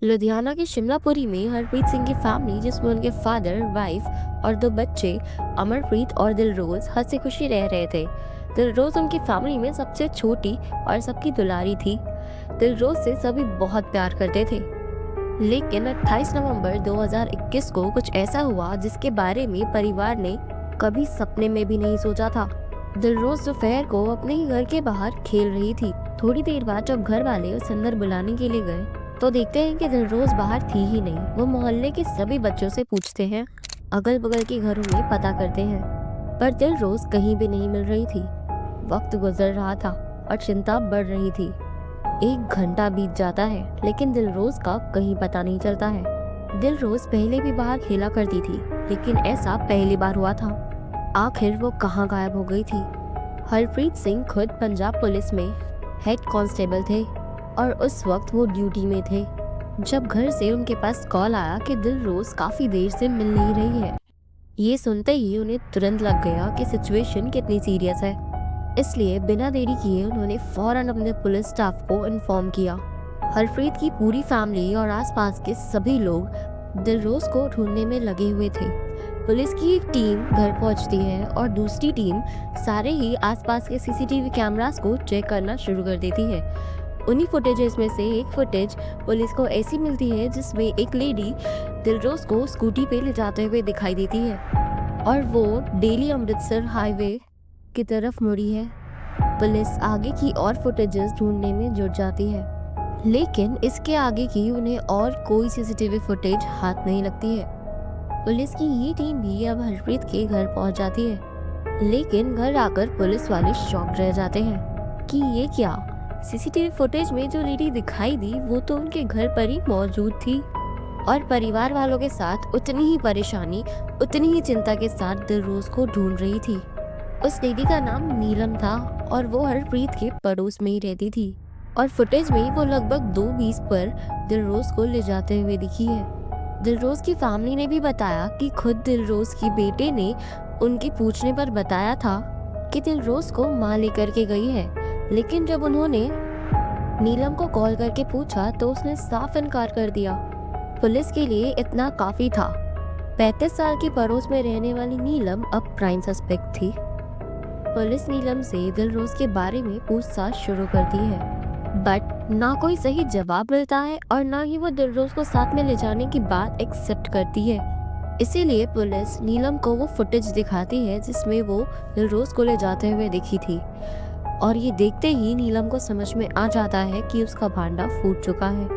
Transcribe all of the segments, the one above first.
लुधियाना के शिमलापुरी में हरप्रीत सिंह की फैमिली, जिसमें उनके फादर, वाइफ और 2 बच्चे अमरप्रीत और दिलरोज हंसी खुशी रह रहे थे। दिलरोज उनकी फैमिली में सबसे छोटी और सबकी दुलारी थी। दिलरोज से सभी बहुत प्यार करते थे। लेकिन 28 नवंबर 2021 को कुछ ऐसा हुआ जिसके बारे में परिवार ने कभी सपने में भी नहीं सोचा था। दिलरोज दोपहर को अपने ही घर के बाहर खेल रही थी। थोड़ी देर बाद जब घर वाले उसे अंदर बुलाने के लिए गए तो देखते हैं कि दिलरोज बाहर थी ही नहीं। वो मोहल्ले के सभी बच्चों से पूछते हैं, अगल बगल के घरों में पता करते हैं, पर दिलरोज कहीं भी नहीं मिल रही थी। वक्त गुजर रहा था और चिंता बढ़ रही थी। 1 घंटा बीत जाता है लेकिन दिलरोज का कहीं पता नहीं चलता है। दिलरोज पहले भी बाहर खेला करती थी, लेकिन ऐसा पहली बार हुआ था। आखिर वो कहाँ गायब हो गई थी? हरप्रीत सिंह खुद पंजाब पुलिस में हेड कांस्टेबल थे और उस वक्त वो ड्यूटी में थे जब घर से उनके पास कॉल आया कि दिलरोज काफी देर से मिल नहीं रही है। ये सुनते ही उन्हें तुरंत लग गया कि सिचुएशन कितनी सीरियस है। इसलिए बिना देरी किए उन्होंने फौरन अपने पुलिस स्टाफ को इन्फॉर्म किया। हरप्रीत की पूरी फैमिली और आसपास के सभी लोग दिलरोज को ढूंढने में लगे हुए थे। पुलिस की एक टीम घर पहुंचती है और दूसरी टीम सारे ही आसपास के सीसीटीवी कैमरास को चेक करना शुरू कर देती है। उन्हीं फुटेजेस में से एक फुटेज पुलिस को ऐसी मिलती है जिसमें एक लेडी दिलरोज को स्कूटी पे ले जाते हुए दिखाई देती है और वो दिल्ली अमृतसर हाईवे की तरफ मुड़ी है। पुलिस आगे की और फुटेजेस ढूंढने में जुट जाती है, लेकिन इसके आगे की उन्हें और कोई सीसीटीवी फुटेज हाथ नहीं लगती है। पुलिस की ये टीम भी अब हरप्रीत के घर पहुंच जाती है, लेकिन घर आकर पुलिस वाले शॉक्ड रह जाते हैं कि ये क्या, सीसीटीवी फुटेज में जो लेडी दिखाई दी वो तो उनके घर पर ही मौजूद थी और परिवार वालों के साथ उतनी ही परेशानी, उतनी ही चिंता के साथ दिलरोज को ढूंढ रही थी। उस लेडी का नाम नीलम था और वो हरप्रीत के पड़ोस में ही रहती थी और फुटेज में वो लगभग 2:20 पर दिलरोज को ले जाते हुए दिखी है। दिलरोज की फैमिली ने भी बताया कि खुद दिलरोज की बेटे ने उनके पूछने पर बताया था कि दिलरोज को माँ लेकर के गई है, लेकिन जब उन्होंने नीलम को कॉल करके पूछा तो उसने साफ इनकार कर दिया। पुलिस के लिए इतना काफी था। 35 साल की पड़ोस में रहने वाली नीलम अब प्राइम सस्पेक्ट थी। पुलिस नीलम से दिलरोज के बारे में पूछताछ शुरू करती है, बट ना कोई सही जवाब मिलता है और ना ही वो दिलरोज को साथ में ले जाने की बात एक्सेप्ट करती है। इसीलिए पुलिस नीलम को वो फुटेज दिखाती है जिसमें वो दिलरोज को ले जाते हुए दिखी थी और ये देखते ही नीलम को समझ में आ जाता है कि उसका भांडा फूट चुका है।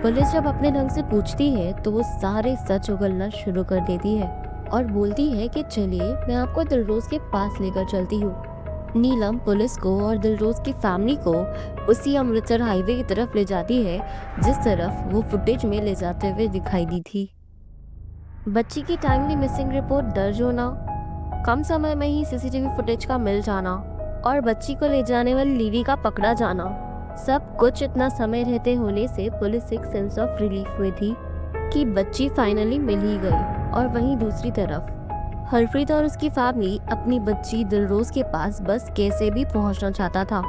पुलिस जब अपने ढंग से पूछती है तो वो सारे सच उगलना शुरू कर देती है और बोलती है कि चलिए मैं आपको दिलरोज के पास लेकर चलती हूँ। नीलम पुलिस को और दिलरोज की फैमिली को उसी अमृतसर हाईवे की तरफ ले जाती है जिस तरफ वो फुटेज में ले जाते हुए दिखाई दी थी। बच्ची की टाइमली मिसिंग रिपोर्ट दर्ज होना, कम समय में ही सीसीटीवी फुटेज का मिल जाना और बच्ची को ले जाने वाली लेडी का पकड़ा जाना, सब कुछ इतना समय रहते होने से पुलिस एक सेंस ऑफ रिलीफ में थी कि बच्ची फाइनली मिल ही गई। और वहीं दूसरी तरफ हरप्रीत और उसकी फैमिली अपनी बच्ची दिलरोज के पास बस कैसे भी पहुंचना चाहता था।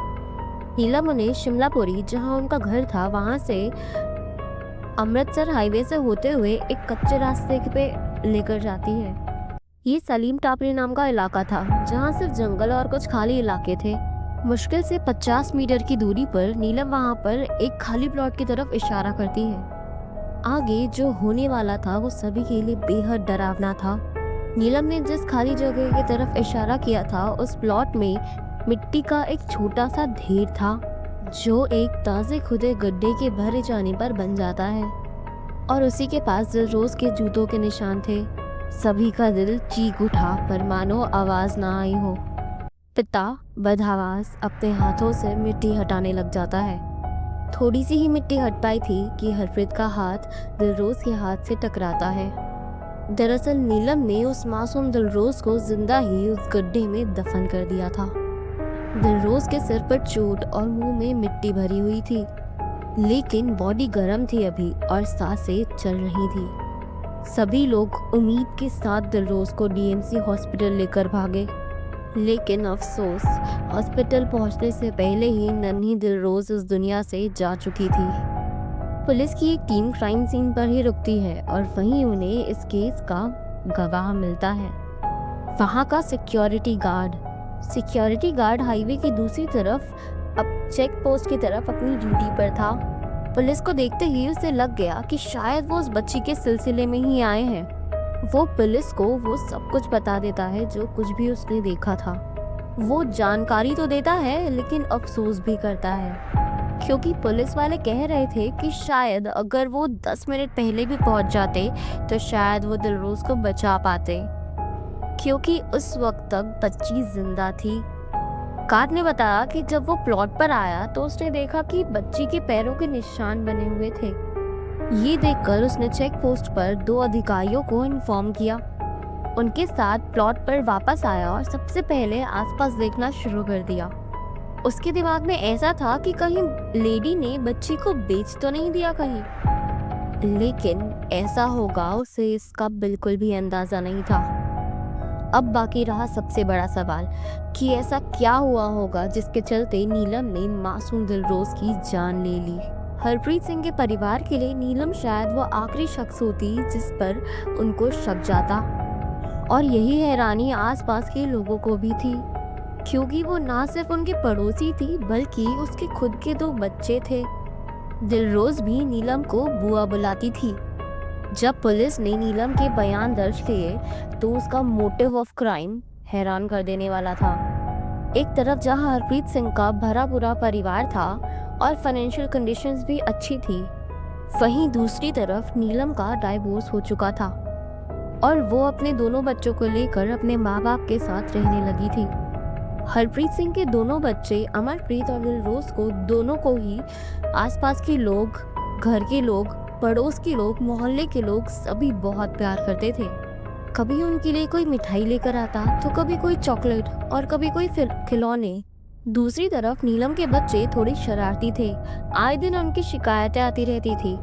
नीलम उन्हें शिमलापुरी, जहां उनका घर था, वहां से अमृतसर हाईवे से होते हुए एक कच्चे रास्ते पे लेकर जाती है। ये सलीम टापरी नाम का इलाका था जहां सिर्फ जंगल और कुछ खाली इलाके थे। मुश्किल से 50 मीटर की दूरी पर नीलम वहां पर एक खाली प्लॉट की तरफ इशारा करती है। आगे जो होने वाला था वो सभी के लिए बेहद डरावना था। नीलम ने जिस खाली जगह की तरफ इशारा किया था उस प्लॉट में मिट्टी का एक छोटा सा ढेर था जो एक ताजे खुदे गड्ढे के भरे जाने पर बन जाता है और उसी के पास दिलरोज के जूतों के निशान थे। सभी का दिल चीख उठा पर मानो आवाज ना आई हो। पिता बदहवास अपने हाथों से मिट्टी हटाने लग जाता है। थोड़ी सी ही मिट्टी हट पाई थी कि हरप्रीत का हाथ दिलरोज के हाथ से टकराता है। दरअसल नीलम ने उस मासूम दिलरोज को जिंदा ही उस गड्ढे में दफन कर दिया था। दिलरोज के सिर पर चोट और मुंह में मिट्टी भरी हुई थी, लेकिन बॉडी गर्म थी अभी और सांसें चल रही थी। सभी लोग उम्मीद के साथ दिलरोज को डीएमसी हॉस्पिटल लेकर भागे, लेकिन अफसोस हॉस्पिटल पहुंचने से पहले ही नन्ही दिलरोज इस दुनिया से जा चुकी थी। पुलिस की एक टीम क्राइम सीन पर ही रुकती है और वहीं उन्हें इस केस का गवाह मिलता है। वहाँ का सिक्योरिटी गार्ड हाईवे की दूसरी तरफ अब चेक पोस्ट की तरफ अपनी ड्यूटी पर था। पुलिस को देखते ही उसे लग गया कि शायद वो उस बच्ची के सिलसिले में ही आए हैं। वो पुलिस को वो सब कुछ बता देता है जो कुछ भी उसने देखा था। वो जानकारी तो देता है लेकिन अफसोस भी करता है क्योंकि पुलिस वाले कह रहे थे कि शायद अगर वो 10 मिनट पहले भी पहुंच जाते तो शायद वो दिलरोज को बचा पाते, क्योंकि उस वक्त तक बच्ची जिंदा थी। कार ने बताया कि जब वो प्लॉट पर आया तो उसने देखा कि बच्ची के पैरों के निशान बने हुए थे। ये देखकर उसने चेक पोस्ट पर 2 अधिकारियों को इन्फॉर्म किया। उनके साथ प्लॉट पर वापस आया और सबसे पहले आसपास देखना शुरू कर दिया। उसके दिमाग में ऐसा था कि कहीं लेडी ने बच्ची को बेच तो नहीं दिया कहीं, लेकिन ऐसा होगा उसे इसका बिल्कुल भी अंदाजा नहीं था। अब बाकी रहा सबसे बड़ा सवाल कि ऐसा क्या हुआ होगा जिसके चलते नीलम ने मासूम दिलरोज की जान ले ली। हरप्रीत सिंह के परिवार के लिए नीलम शायद वो आखिरी शख्स होती जिस पर उनको शक जाता, और यही हैरानी आसपास के लोगों को भी थी क्योंकि वो ना सिर्फ उनके पड़ोसी थी बल्कि उसके खुद के 2 बच्चे थे। दिलरोज भी नीलम को बुआ बुलाती थी। जब पुलिस ने नीलम के बयान दर्ज किए तो उसका मोटिव ऑफ क्राइम हैरान कर देने वाला था। एक तरफ जहां हरप्रीत सिंह का भरा पूरा परिवार था और फाइनेंशियल कंडीशंस भी अच्छी थी, वहीं दूसरी तरफ नीलम का डाइवोर्स हो चुका था और वो अपने दोनों बच्चों को लेकर अपने माँ बाप के साथ रहने लगी थी। हरप्रीत सिंह के दोनों बच्चे अमरप्रीत और दिलरोज को दोनों को ही आसपास के लोग, घर के लोग, पड़ोस के लोग, मोहल्ले के लोग सभी बहुत प्यार करते थे। कभी उनके लिए कोई मिठाई लेकर आता तो कभी कोई चॉकलेट और कभी कोई खिलौने। दूसरी तरफ नीलम के बच्चे थोड़े शरारती थे। आए दिन उनकी शिकायतें आती रहती थी।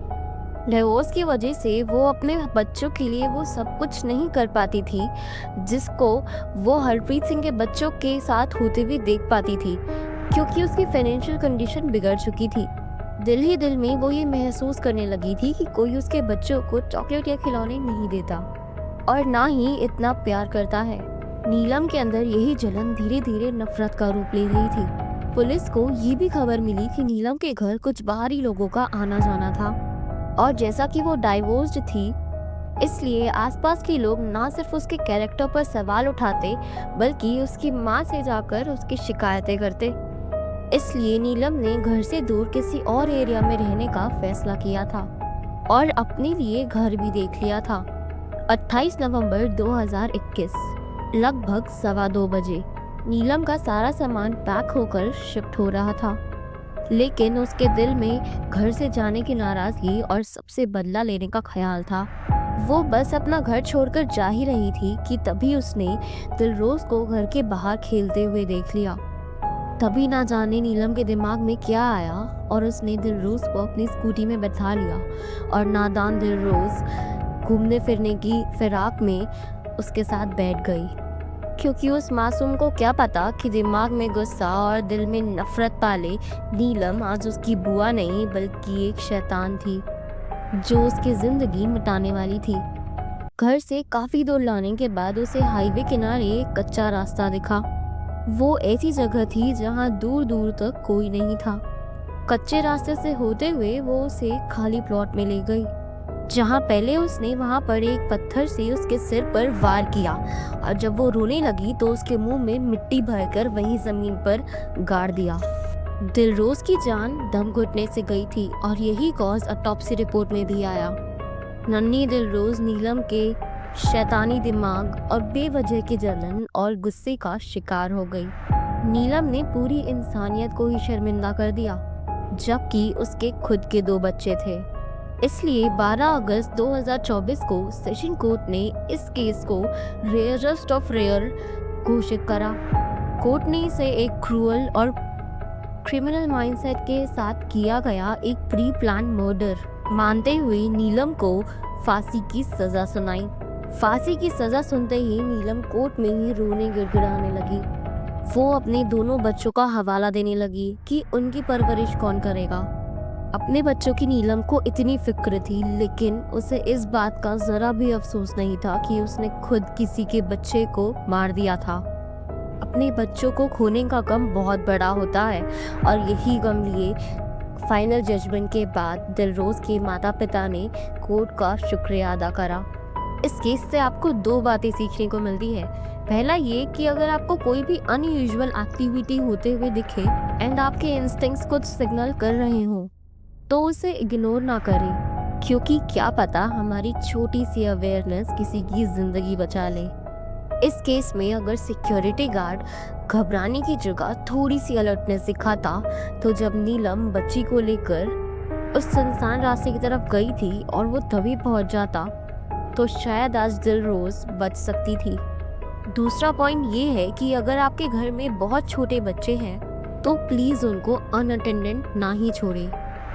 डिवोर्स की वजह से वो अपने बच्चों के लिए वो सब कुछ नहीं कर पाती थी जिसको वो हरप्रीत सिंह के बच्चों के साथ होते हुए देख पाती थी, क्योंकि उसकी फाइनेंशियल कंडीशन बिगड़ चुकी थी। दिल ही दिल में वो ये महसूस करने लगी थी कि कोई उसके बच्चों को चॉकलेट या खिलौने नहीं देता और ना ही इतना प्यार करता है। नीलम के अंदर यही जलन धीरे धीरे नफरत का रूप ले रही थी। पुलिस को ये भी खबर मिली कि नीलम के घर कुछ बाहरी लोगों का आना जाना था और जैसा कि वो डाइवोर्स्ड थी इसलिए आसपास के लोग ना सिर्फ उसके कैरेक्टर पर सवाल उठाते बल्कि उसकी माँ से जाकर उसकी शिकायतें करते। इसलिए नीलम ने घर से दूर किसी और एरिया में रहने का फैसला किया था और अपने लिए घर भी देख लिया था। 28 नवंबर 2021 लगभग 2:15 बजे नीलम का सारा सामान पैक होकर शिफ्ट हो रहा था, लेकिन उसके दिल में घर से जाने की नाराजगी और सबसे बदला लेने का ख्याल था। वो बस अपना घर छोड़कर जा ही रही थी कि तभी उसने दिलरोज को घर के बाहर खेलते हुए देख लिया। तभी ना जाने नीलम के दिमाग में क्या आया और उसने दिलरोज को अपनी स्कूटी में बैठा लिया और नादान दिलरोज घूमने फिरने की फिराक में उसके साथ बैठ गई, क्योंकि उस मासूम को क्या पता कि दिमाग में गुस्सा और दिल में नफरत पाले नीलम आज उसकी बुआ नहीं बल्कि एक शैतान थी जो उसकी जिंदगी मिटाने वाली थी। घर से काफी दूर लाने के बाद उसे हाईवे किनारे एक कच्चा रास्ता दिखा। वो ऐसी जगह थी जहां दूर दूर तक कोई नहीं था। कच्चे रास्ते से होते हुए वो उसे खाली प्लॉट में ले गई, जहां पहले उसने वहां पर एक पत्थर से उसके सिर पर वार किया और जब वो रोने लगी तो उसके मुंह में मिट्टी भरकर वहीं जमीन पर गाड़ दिया। दिलरोज की जान दम घुटने से गई थी और यही कॉज ऑटोप्सी रिपोर्ट में भी आया। नन्ही दिलरोज नीलम के शैतानी दिमाग और बेवजह की जलन और गुस्से का शिकार हो गई। नीलम ने पूरी इंसानियत को ही शर्मिंदा कर दिया, जबकि उसके खुद के 2 बच्चे थे। इसलिए 12 अगस्त 2024 को सेशन कोर्ट ने इस केस को रेयरेस्ट ऑफ रेयर घोषित करा। कोर्ट ने इसे एक क्रूअल और क्रिमिनल माइंडसेट के साथ किया गया एक प्री प्लान मर्डर मानते हुए नीलम को फांसी की सजा सुनाई। फांसी की सजा सुनते ही नीलम कोर्ट में ही रोने गिड़गिड़ाने लगी। वो अपने दोनों बच्चों का हवाला देने लगी कि उनकी परवरिश कौन करेगा। अपने बच्चों की नीलम को इतनी फिक्र थी, लेकिन उसे इस बात का ज़रा भी अफसोस नहीं था कि उसने खुद किसी के बच्चे को मार दिया था। अपने बच्चों को खोने का गम बहुत बड़ा होता है और यही गम लिए फाइनल जजमेंट के बाद दिलरोज़ के माता-पिता ने कोर्ट का शुक्रिया अदा करा। इस केस से आपको 2 बातें सीखने को मिलती है। पहला ये कि अगर आपको कोई भी अनयूजुअल एक्टिविटी होते हुए दिखे एंड आपके इंस्टिंक्ट्स कुछ सिग्नल कर रहे हों, तो उसे इग्नोर ना करें, क्योंकि क्या पता हमारी छोटी सी अवेयरनेस किसी की ज़िंदगी बचा ले। इस केस में अगर सिक्योरिटी गार्ड घबराने की जगह थोड़ी सी अलर्टनेस दिखाता, तो जब नीलम बच्ची को लेकर उस सुनसान रास्ते की तरफ गई थी और वो तभी पहुंच जाता, तो शायद आज दिलरोज़ बच सकती थी। दूसरा पॉइंट ये है कि अगर आपके घर में बहुत छोटे बच्चे हैं, तो प्लीज़ उनको अनअटेंडेड ना ही छोड़ें,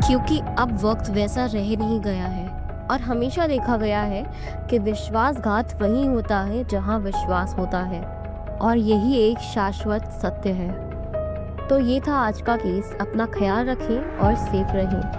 क्योंकि अब वक्त वैसा रह नहीं गया है और हमेशा देखा गया है कि विश्वासघात वहीं होता है जहां विश्वास होता है, और यही एक शाश्वत सत्य है। तो ये था आज का केस। अपना ख्याल रखें और सेफ रहें।